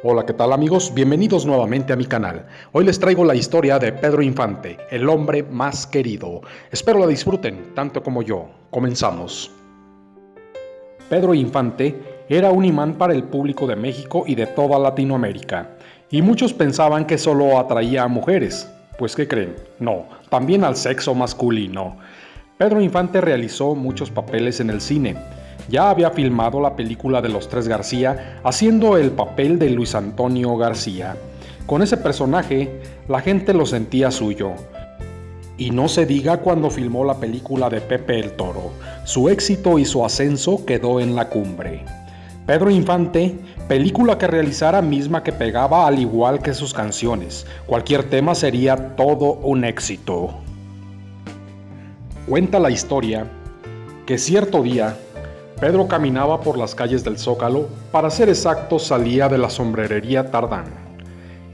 Hola, ¿qué tal amigos? Bienvenidos nuevamente a mi canal. Hoy les traigo la historia de Pedro Infante, el hombre más querido. Espero la disfruten, tanto como yo. Comenzamos. Pedro Infante era un imán para el público de México y de toda Latinoamérica. Y muchos pensaban que solo atraía a mujeres. Pues ¿qué creen? No, también al sexo masculino. Pedro Infante realizó muchos papeles en el cine. Ya había filmado la película de Los Tres García, haciendo el papel de Luis Antonio García. Con ese personaje, la gente lo sentía suyo. Y no se diga cuando filmó la película de Pepe el Toro. Su éxito y su ascenso quedó en la cumbre. Pedro Infante, película que realizara misma que pegaba al igual que sus canciones. Cualquier tema sería todo un éxito. Cuenta la historia que cierto día, Pedro caminaba por las calles del Zócalo, para ser exacto salía de la sombrerería Tardán.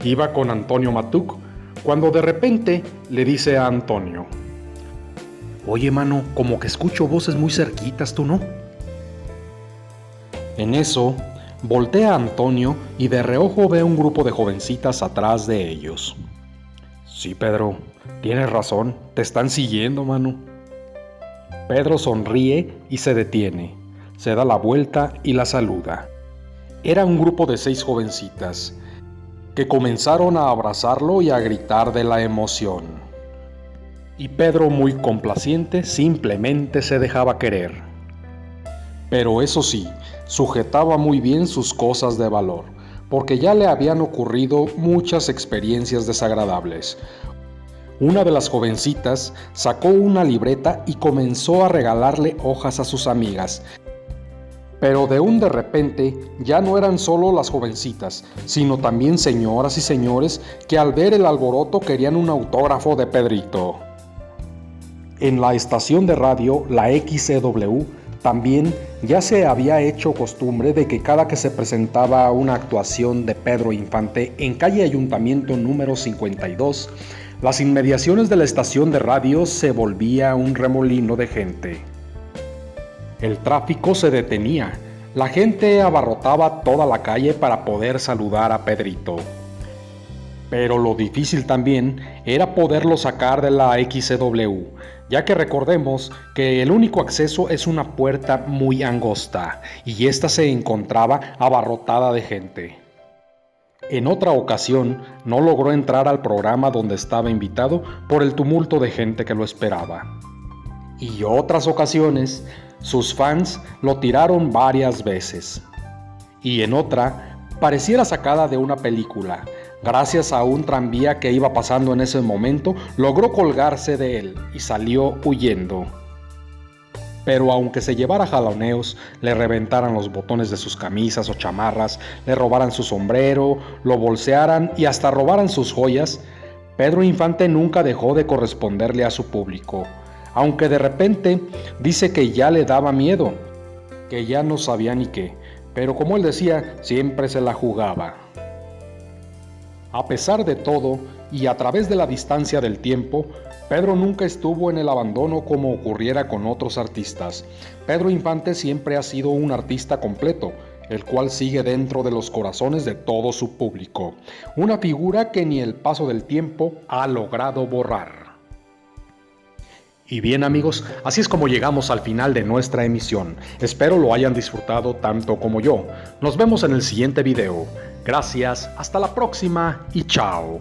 Iba con Antonio Matuc, cuando de repente le dice a Antonio: «Oye, mano, como que escucho voces muy cerquitas, ¿tú no?». En eso, voltea a Antonio y de reojo ve un grupo de jovencitas atrás de ellos. «Sí, Pedro, tienes razón, te están siguiendo, mano». Pedro sonríe y se detiene. Se da la vuelta y la saluda. Era un grupo de 6 jovencitas que comenzaron a abrazarlo y a gritar de la emoción. Y Pedro, muy complaciente, simplemente se dejaba querer. Pero eso sí, sujetaba muy bien sus cosas de valor, porque ya le habían ocurrido muchas experiencias desagradables. Una de las jovencitas sacó una libreta y comenzó a regalarle hojas a sus amigas. Pero de repente ya no eran solo las jovencitas, sino también señoras y señores que al ver el alboroto querían un autógrafo de Pedrito. En la estación de radio, la XCW, también ya se había hecho costumbre de que cada que se presentaba una actuación de Pedro Infante en calle Ayuntamiento número 52, las inmediaciones de la estación de radio se volvía un remolino de gente. El tráfico se detenía, la gente abarrotaba toda la calle para poder saludar a Pedrito. Pero lo difícil también era poderlo sacar de la XCW, ya que recordemos que el único acceso es una puerta muy angosta, y ésta se encontraba abarrotada de gente. En otra ocasión, no logró entrar al programa donde estaba invitado por el tumulto de gente que lo esperaba. Y otras ocasiones, sus fans lo tiraron varias veces. Y en otra, pareciera sacada de una película. Gracias a un tranvía que iba pasando en ese momento, logró colgarse de él y salió huyendo. Pero aunque se llevara jaloneos, le reventaran los botones de sus camisas o chamarras, le robaran su sombrero, lo bolsearan y hasta robaran sus joyas, Pedro Infante nunca dejó de corresponderle a su público. Aunque de repente dice que ya le daba miedo, que ya no sabía ni qué, pero como él decía, siempre se la jugaba. A pesar de todo, y a través de la distancia del tiempo, Pedro nunca estuvo en el abandono como ocurriera con otros artistas. Pedro Infante siempre ha sido un artista completo, el cual sigue dentro de los corazones de todo su público. Una figura que ni el paso del tiempo ha logrado borrar. Y bien amigos, así es como llegamos al final de nuestra emisión. Espero lo hayan disfrutado tanto como yo. Nos vemos en el siguiente video. Gracias, hasta la próxima y chao.